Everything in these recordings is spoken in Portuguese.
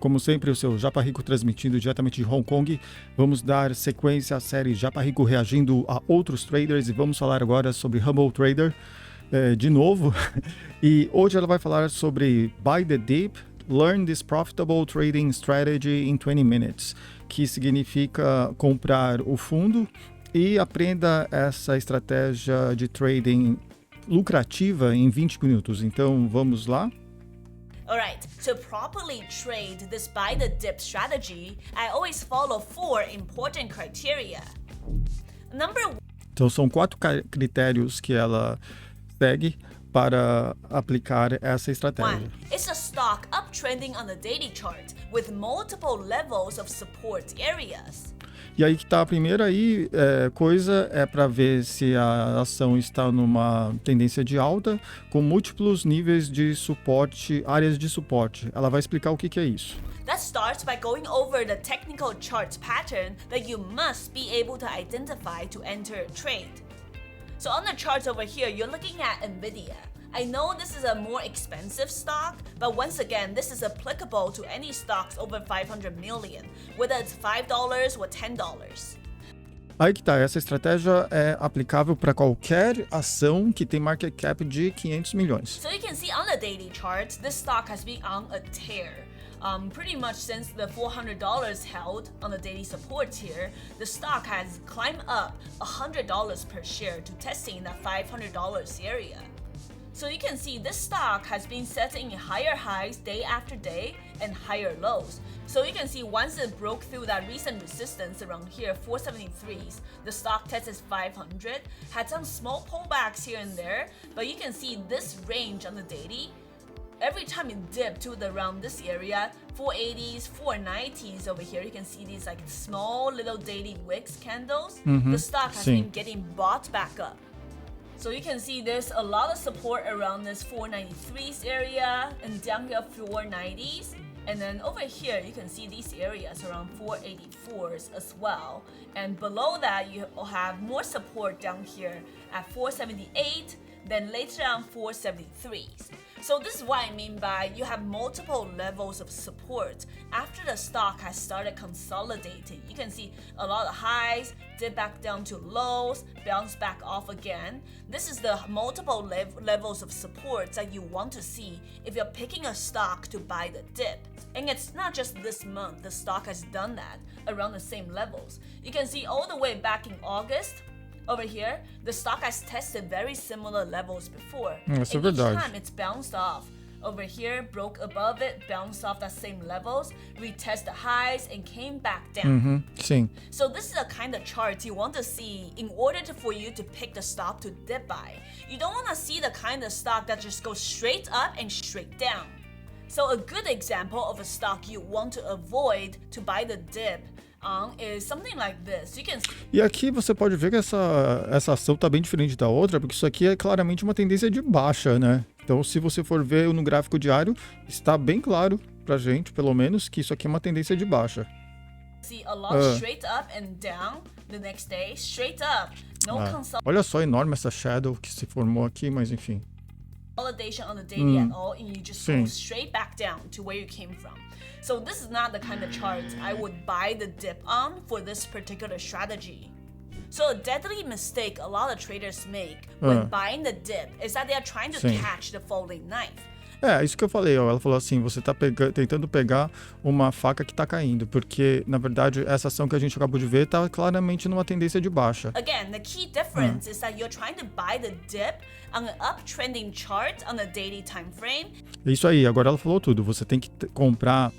como sempre, o seu Japa Rico transmitindo diretamente de Hong Kong. Vamos dar sequência à série Japa Rico reagindo a outros traders e vamos falar agora sobre Humble Trader de novo. E hoje ela vai falar sobre Buy the Dip, Learn this Profitable Trading Strategy in 20 Minutes, que significa comprar o fundo e aprenda essa estratégia de trading lucrativa em 20 minutos. Então, vamos lá? Alright, to properly trade this buy the dip strategy, I always follow 4 important criteria. Number 1, Então, são 4 critérios que ela segue para aplicar essa estratégia. is a stock uptrending on the daily chart with multiple levels of support areas. E aí que tá a primeira coisa é para ver se a ação está numa tendência de alta com múltiplos níveis de suporte, áreas de suporte. Ela vai explicar o que é isso. That starts by going over the technical chart pattern that you must be able to identify to enter a trade. So on the charts over here, you're looking at Nvidia. I know this is a more expensive stock, but once again, this is applicable to any stocks over 500 million, whether it's $5 or $10. Aí que tá, essa estratégia é aplicável para qualquer ação que tem market cap de 500 milhões. So you can see on the daily chart, this stock has been on a tear. Pretty much since the $400 held on the daily support tier, the stock has climbed up $100 per share to testing that $500 area. So you can see this stock has been setting higher highs day after day and higher lows. So you can see once it broke through that recent resistance around here, 473s, the stock tested 500, had some small pullbacks here and there, but you can see this range on the daily. Every time it dipped to around this area, 480s, 490s over here, you can see these like small little daily wicks candles. The stock has been getting bought back up. So you can see there's a lot of support around this 493s area and down here 490s. And then over here, you can see these areas around 484s as well. And below that, you have more support down here at 478, then later on 473s. So this is what I mean by you have multiple levels of support. After the stock has started consolidating, you can see a lot of highs, dip back down to lows, bounce back off again. This is the multiple levels of support that you want to see if you're picking a stock to buy the dip. And it's not just this month, the stock has done that around the same levels. You can see all the way back in August. Over here, the stock has tested very similar levels before. And each time it's bounced off. Over here, broke above it, bounced off that same levels, retest the highs, and came back down. Sim. So this is the kind of charts you want to see in order for you to pick the stock to dip buy. You don't want to see the kind of stock that just goes straight up and straight down. So a good example of a stock you want to avoid to buy the dip is something like this. You can... E aqui você pode ver que essa ação está bem diferente da outra, porque isso aqui é claramente uma tendência de baixa, né? Então, se você for ver no gráfico diário, está bem claro pra gente, pelo menos, que isso aqui é uma tendência de baixa. See a lot straight up and down the next day, straight up. No Olha só, enorme essa shadow que se formou aqui, mas enfim. Consolidation on the daily at all, and you just go straight back down to where you came from. So this is not the kind of chart I would buy the dip on for this particular strategy. So a deadly mistake a lot of traders make when buying the dip is that they are trying to catch the falling knife. É, isso que eu falei, ó. Ela falou assim, você tá tentando pegar uma faca que tá caindo, porque, na verdade, essa ação que a gente acabou de ver tá claramente numa tendência de baixa. Again, the key difference is that you're trying to buy the dip on an uptrending chart on a daily time frame. Isso aí, agora ela falou tudo. Você tem que comprar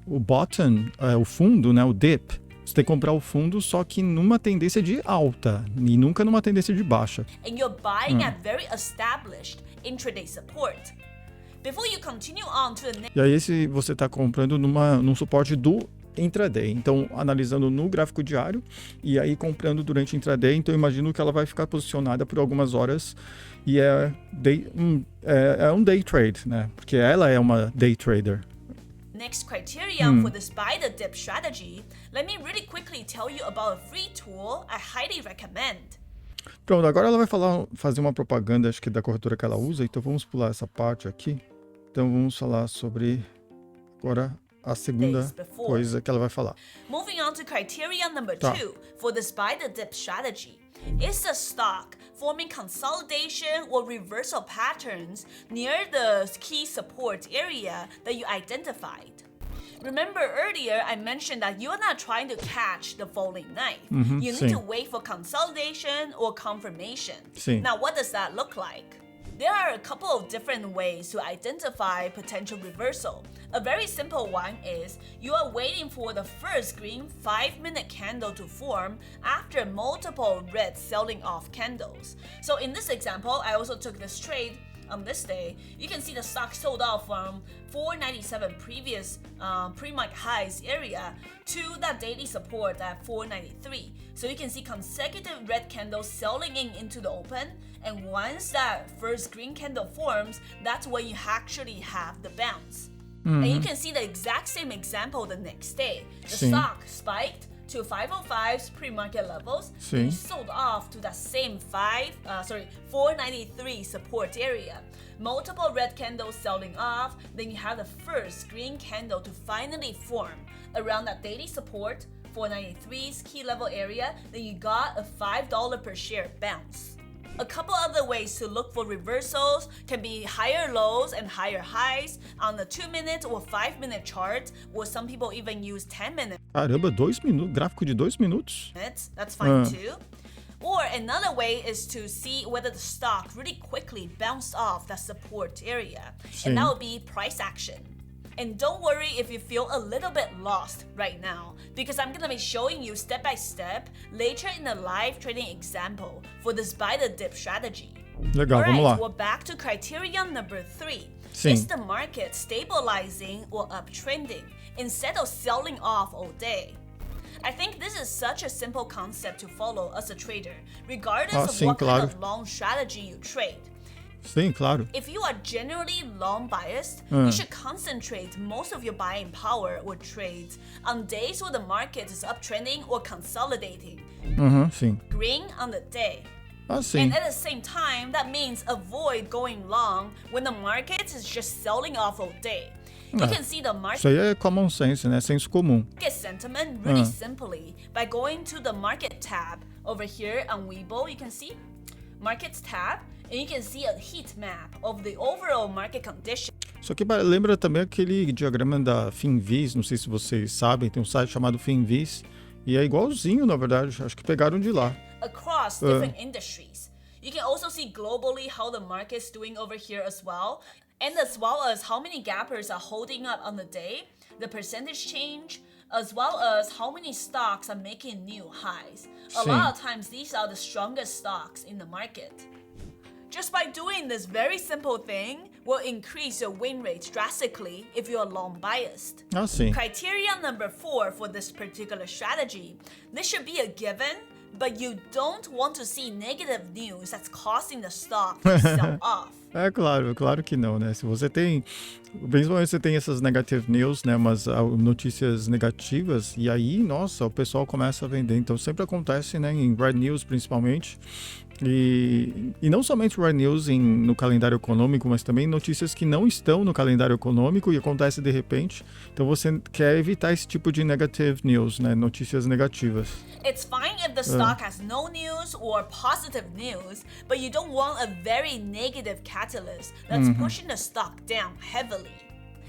o bottom, o fundo, né, o dip. Você tem que comprar o fundo, só que numa tendência de alta e nunca numa tendência de baixa. And you're buying at very established intraday support. Before you continue on to the next... E aí você está comprando num suporte do intraday. Então, analisando no gráfico diário e aí comprando durante o intraday. Então, eu imagino que ela vai ficar posicionada por algumas horas e é um day trade, né? Porque ela é uma day trader. Next criterion for this buy the dip strategy, let me really quickly tell you about a free tool I highly recommend. Pronto, agora ela vai fazer uma propaganda, acho que da corretora que ela usa, então vamos pular essa parte aqui. Então vamos falar sobre agora a segunda days before. coisa que ela vai falar. Moving on to criteria number Tá. 2 for this buy the dip strategy. Is the stock forming consolidation or reversal patterns near the key support area that you identified? Remember earlier I mentioned that you're not trying to catch the falling knife. You need sim. to wait for consolidation or confirmation. Sim. Now what does that look like? There are a couple of different ways to identify potential reversal. A very simple one is you are waiting for the first green 5-minute candle to form after multiple red selling off candles. So in this example, I also took this trade on this day. You can see the stock sold off from 497 previous pre-market highs area to that daily support at 493. So you can see consecutive red candles selling into the open, and once that first green candle forms, that's when you actually have the bounce. And you can see the exact same example the next day. The Sim. stock spiked to 505's pre-market levels, Sim. and sold off to that same 493 support area. Multiple red candles selling off, then you have the first green candle to finally form around that daily support, 493's key level area, then you got a $5 per share bounce. A couple other ways to look for reversals can be higher lows and higher highs on the 2-minute or 5-minute chart, or some people even use 10-minute. Caramba, 2 minutos, gráfico de 2 minutos. That's fine too. Or another way is to see whether the stock really quickly bounced off that support area, and that would be price action. And don't worry if you feel a little bit lost right now, because I'm gonna be showing you step by step later in the live trading example for this buy the dip strategy. Legal, vamos lá. We're back to criteria number 3. Sim. Is the market stabilizing or uptrending instead of selling off all day? I think this is such a simple concept to follow as a trader, regardless of sim, what claro. kind of long strategy you trade. Sim, claro. If you are generally long biased, you should concentrate most of your buying power or trades on days where the market is uptrending or consolidating. Sim. Green on the day. Sim. And at the same time, that means avoid going long when the market is just selling off all day. You can see the Isso aí market é common sense, né? Senso comum. sentiment really simply by going to the market tab over here on Weibo. You can see markets tab, and you can see a heat map of the overall market condition. Isso aqui lembra também aquele diagrama da Finviz, não sei se vocês sabem, tem um site chamado Finviz, e é igualzinho, na verdade, acho que pegaram de lá. Across different industries. You can also see globally how the market's doing over here as well, and as well as how many gappers are holding up on the day, the percentage change, as well as how many stocks are making new highs. A Sim. lot of times these are the strongest stocks in the market. Just by doing this very simple thing will increase your win rate drastically if you are long biased. Sim. Criteria number 4 for this particular strategy. This should be a given, but you don't want to see negative news that's causing the stock to sell off. É claro que não, né? Se você tem, principalmente você tem essas negative news, né? Mas notícias negativas, e aí, nossa, o pessoal começa a vender. Então sempre acontece, né? Em red news principalmente. E não somente red news no calendário econômico, mas também notícias que não estão no calendário econômico e acontece de repente. Então você quer evitar esse tipo de negative news, né? Notícias negativas. It's fine if the stock has no news or positive news, but you don't want a very negative catalyst that's pushing the stock down heavily.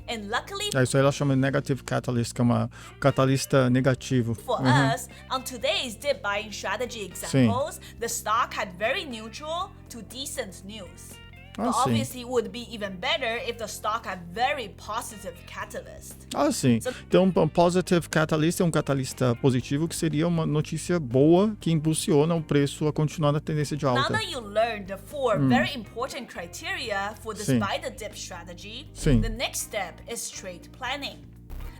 And luckily Isso aí ela chama de negative catalyst, que é um catalista negativo. for us, on today's dip buying strategy examples, the stock had very neutral to decent news. But sim. obviously it would be even better if the stock had very positive catalyst. Sim. Então, um positive catalyst é um catalista positivo, que seria uma notícia boa que impulsiona o preço a continuar na tendência de Now alta. that you learned the 4 very important criteria for this Sim. buy the dip strategy, Sim. the next step is trade planning.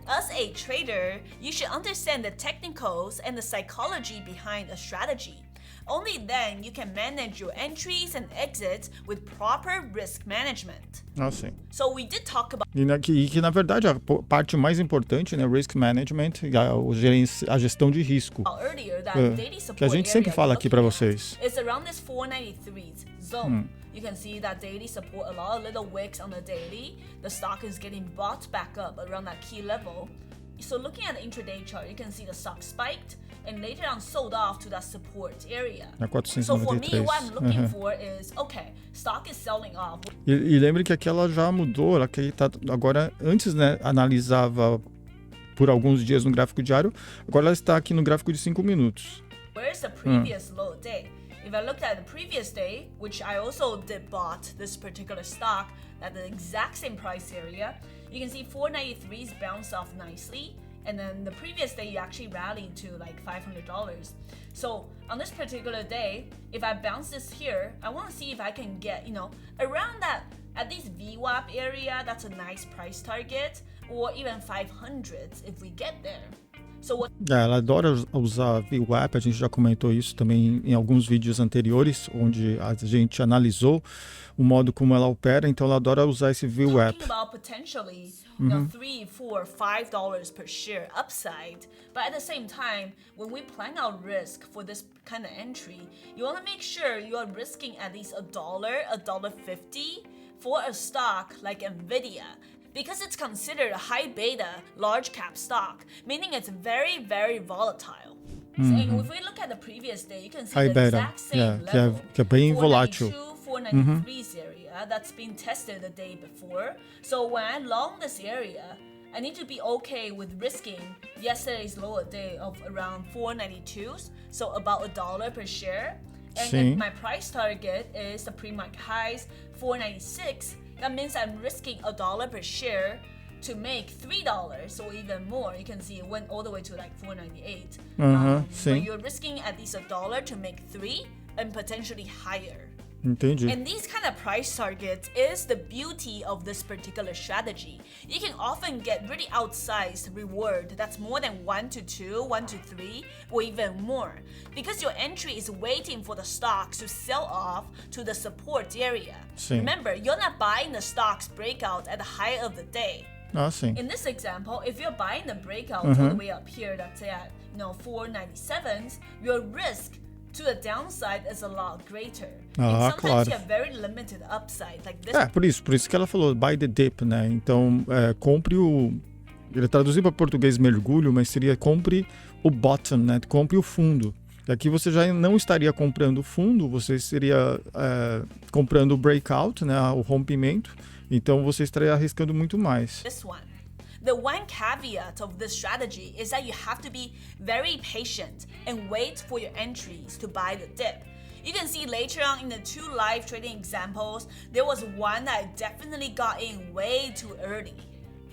As a trader, you should understand the technicals and the psychology behind a strategy. Only then you can manage your entries and exits with proper risk management. Sim. So we did talk about Que na verdade a parte mais importante, né, risk management, a gestão de risco, earlier that daily support que a gente sempre area fala we're aqui para looking vocês. at is around this 493 zone. you can see that daily support, a lot of little wicks on the daily. The stock is getting bought back up around that key level. So looking at the intraday chart, you can see the stock spiked and later on sold off to that support area. So for me, what I'm looking for is, okay, stock is selling off. E lembre que aqui ela já mudou, ela aqui tá agora, antes, né, analisava por alguns dias no gráfico diário, agora ela está aqui no gráfico de 5 minutos. Where's the previous low day? If I looked at the previous day, which I also did bought this particular stock at the exact same price area, you can see 493s bounced off nicely. And then the previous day, you actually rallied to like $500. So on this particular day, if I bounce this here, I want to see if I can get, around that, at least VWAP area, that's a nice price target, or even 500s if we get there. So what... Ela adora usar VWAP, a gente já comentou isso também em alguns vídeos anteriores, onde a gente analisou o modo como ela opera, então ela adora usar esse VWAP. Talking about potentially, $3, $4, $5 per share upside, but at the same time, when we plan our risk for this kind of entry, you want to make sure you are risking at least $1, $1.50 for a stock like Nvidia. Because it's considered a high beta, large cap stock, meaning it's very, very volatile. So if we look at the previous day, you can see High the beta, exact same level, que é bem volátil. 493's area that's been tested the day before. So when I long this area, I need to be okay with risking yesterday's lower day of around 492s, so about $1 per share. And if my price target is the pre-market highs 496, that means I'm risking $1 per share to make $3 or even more. You can see it went all the way to like 498. But you're risking at least $1 to make $3 and potentially higher. Entendi. And these kind of price targets is the beauty of this particular strategy. You can often get really outsized reward that's more than 1 to 2, 1 to 3, or even more. Because your entry is waiting for the stocks to sell off to the support area. Remember, you're not buying the stocks breakout at the high of the day. Sim. In this example, if you're buying the breakout all the way up here, that's at 497s, your risk to the downside is a lot greater. And sometimes you have very limited upside, like this. Por isso que ela falou buy the dip, né? Então, compre o... Ele traduziu para português mergulho, mas seria compre o bottom, né? Compre o fundo. E aqui você já não estaria comprando o fundo, você seria comprando o breakout, né? O rompimento. Então, você estaria arriscando muito mais. This one. The one caveat of this strategy is that you have to be very patient and wait for your entries to buy the dip. You can see later on in the 2 live trading examples, there was one that I definitely got in way too early.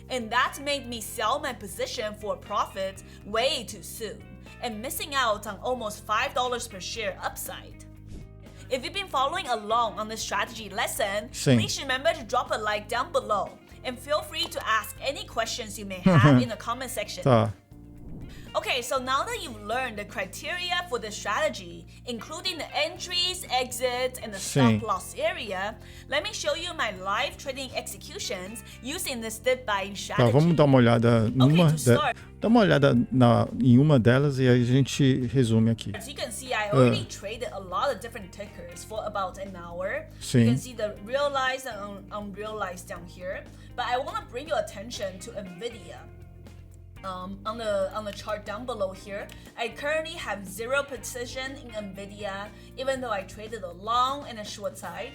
And that made me sell my position for a profit way too soon and missing out on almost $5 per share upside. If you've been following along on this strategy lesson, please remember to drop a like down below. And feel free to ask any questions you may have in the comment section. Okay, so now that you've learned the criteria for the strategy, including the entries, exits, and the stop loss area, let me show you my live trading executions using this dip buying strategy. Vamos dar uma olhada em uma delas e aí a gente resume aqui. As you can see, I already traded a lot of different tickers for about an hour. You can see the realized and unrealized down here. But I want to bring your attention to Nvidia. On the chart down below here, I currently have 0 position in Nvidia, even though I traded a long and a short side.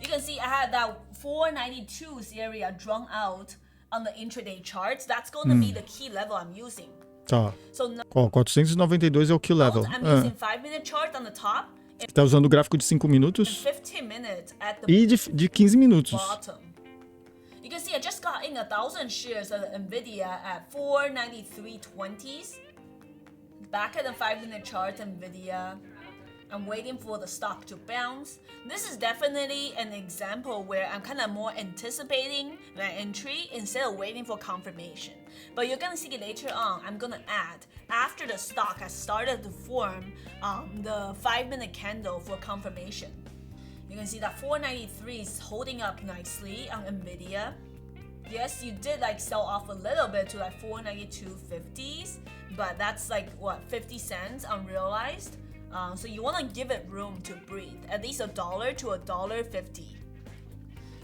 You can see I had that 492s area drawn out on the intraday charts. That's going to be the key level I'm using. So now, 492 é o key level. I'm using 5-minute chart on the top. Está usando o gráfico de 5 minutos 15 minutes at the e de 15 minutos. bottom. You can see I just got in 1,000 shares of Nvidia at 493.20s. Back at the 5-minute chart, Nvidia. I'm waiting for the stock to bounce. This is definitely an example where I'm kind of more anticipating my entry instead of waiting for confirmation. But you're gonna see later on, I'm gonna add after the stock has started to form the 5-minute candle for confirmation. You can see that 493 is holding up nicely on Nvidia. Yes, you did like sell off a little bit to like 492.50s, but that's like what, 50 cents unrealized. So you want to give it room to breathe, at least $1 to $1.50.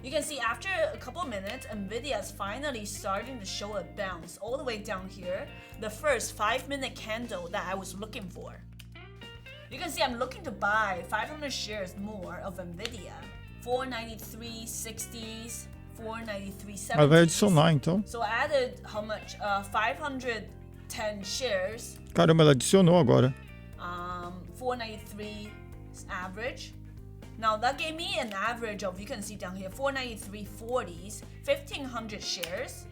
You can see after a couple minutes, Nvidia is finally starting to show a bounce all the way down here, the first 5-minute candle that I was looking for. You can see I'm looking to buy 500 shares more of Nvidia, 493.60s, 493.70s. Ela vai adicionar, então. So I added how much? 510 shares. Caramba, ela adicionou agora. 493 average. Now that gave me an average of, you can see down here, 493.40s, 1,500 shares.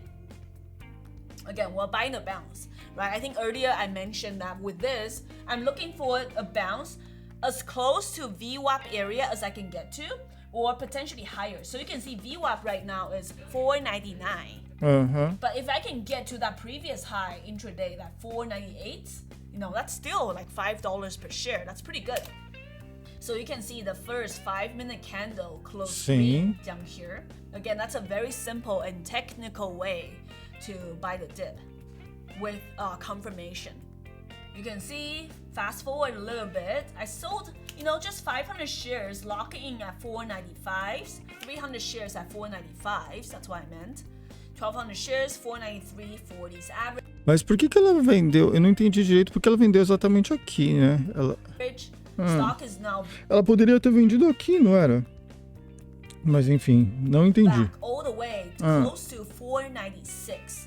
Again, we're buying a bounce, right? I think earlier I mentioned that with this, I'm looking for a bounce as close to VWAP area as I can get to, or potentially higher. So you can see VWAP right now is 499. But if I can get to that previous high intraday, that 498, that's still like $5 per share. That's pretty good. So you can see the first 5-minute candle close green down here. Again, that's a very simple and technical way to buy the dip with confirmation. You can see, fast forward a little bit, I sold, just 500 shares locking in at 495s, 300 shares at 495s, that's what I meant. 1,200 shares, 493.40s average. Mas por que ela vendeu? Eu não entendi direito porque ela vendeu exatamente aqui, né? Stock is now Ela poderia ter vendido aqui, não era? Mas enfim, não entendi. back all the way to close to 496.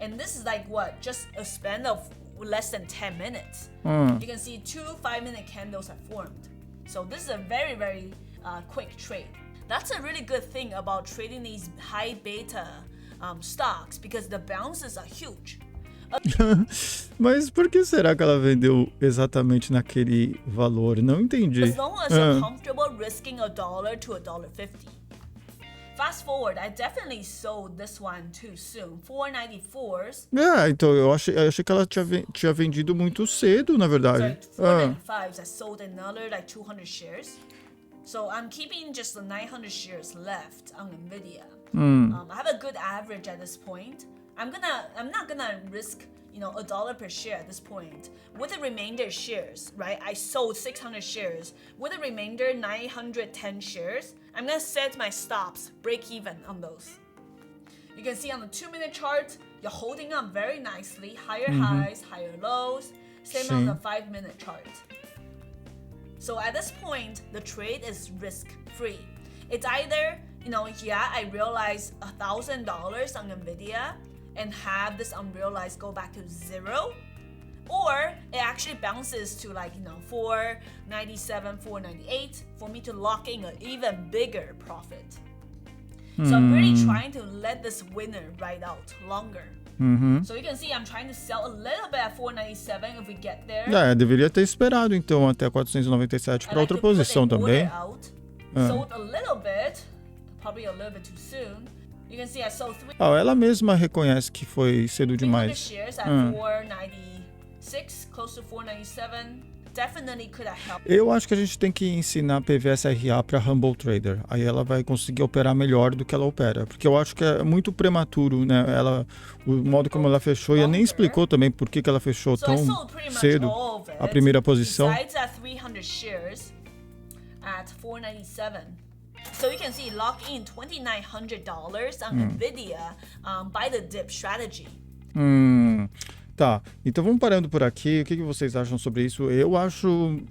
And this is like what? Just a span of less than 10 minutes. You can see 2 5-minute candles have formed. So this is a very, very quick trade. That's a really good thing about trading these high beta stocks because the bounces are huge. Mas por que será que ela vendeu exatamente naquele valor? Não entendi. As long as you're comfortable risking $1 to $1.50. Fast forward, I definitely sold this one too soon. 494s. Então eu achei que ela tinha vendido muito cedo, na verdade. So 495s, I sold another like 200 shares. So I'm keeping just the 900 shares left on Nvidia. I have a good average at this point. I'm not gonna risk, $1 per share at this point. With the remainder shares, right? I sold 600 shares. With the remainder 910 shares, I'm gonna set my stops, break even on those. You can see on the 2-minute chart, you're holding up very nicely. Higher highs, higher lows. Same on the 5-minute chart. So at this point, the trade is risk-free. It's either, I realize $1,000 on Nvidia and have this unrealized go back to zero, or it actually bounces to 497, 498 for me to lock in an even bigger profit. So I'm really trying to let this winner ride out longer. So you can see I'm trying to sell a little bit at 497 if we get there. Deveria ter esperado então até 497 para outra posição também. Sold a little bit, probably a little bit too soon. You can see I sold 300 Ela mesma reconhece que foi cedo demais. shares at 496, close to 497. Definitely could have helped. Eu acho que a gente tem que ensinar PVSRA para Humble Trader. Aí ela vai conseguir operar melhor do que ela opera. Porque eu acho que é muito prematuro, né? O modo como ela fechou, e ela nem explicou também por que ela fechou tão cedo a primeira posição. Besides at 300 shares at 497. So you can see lock in $2,900 on Nvidia by the dip strategy. Tá, então vamos parando por aqui. O que vocês acham sobre isso? Eu acho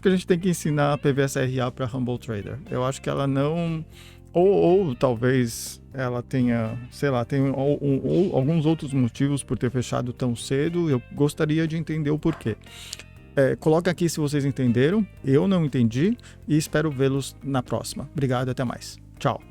que a gente tem que ensinar a PVSRA para Humble Trader. Eu acho que ela não... Ou talvez ela tenha, sei lá, tem alguns outros motivos por ter fechado tão cedo. Eu gostaria de entender o porquê. Coloca aqui se vocês entenderam. Eu não entendi e espero vê-los na próxima. Obrigado, até mais. Tchau.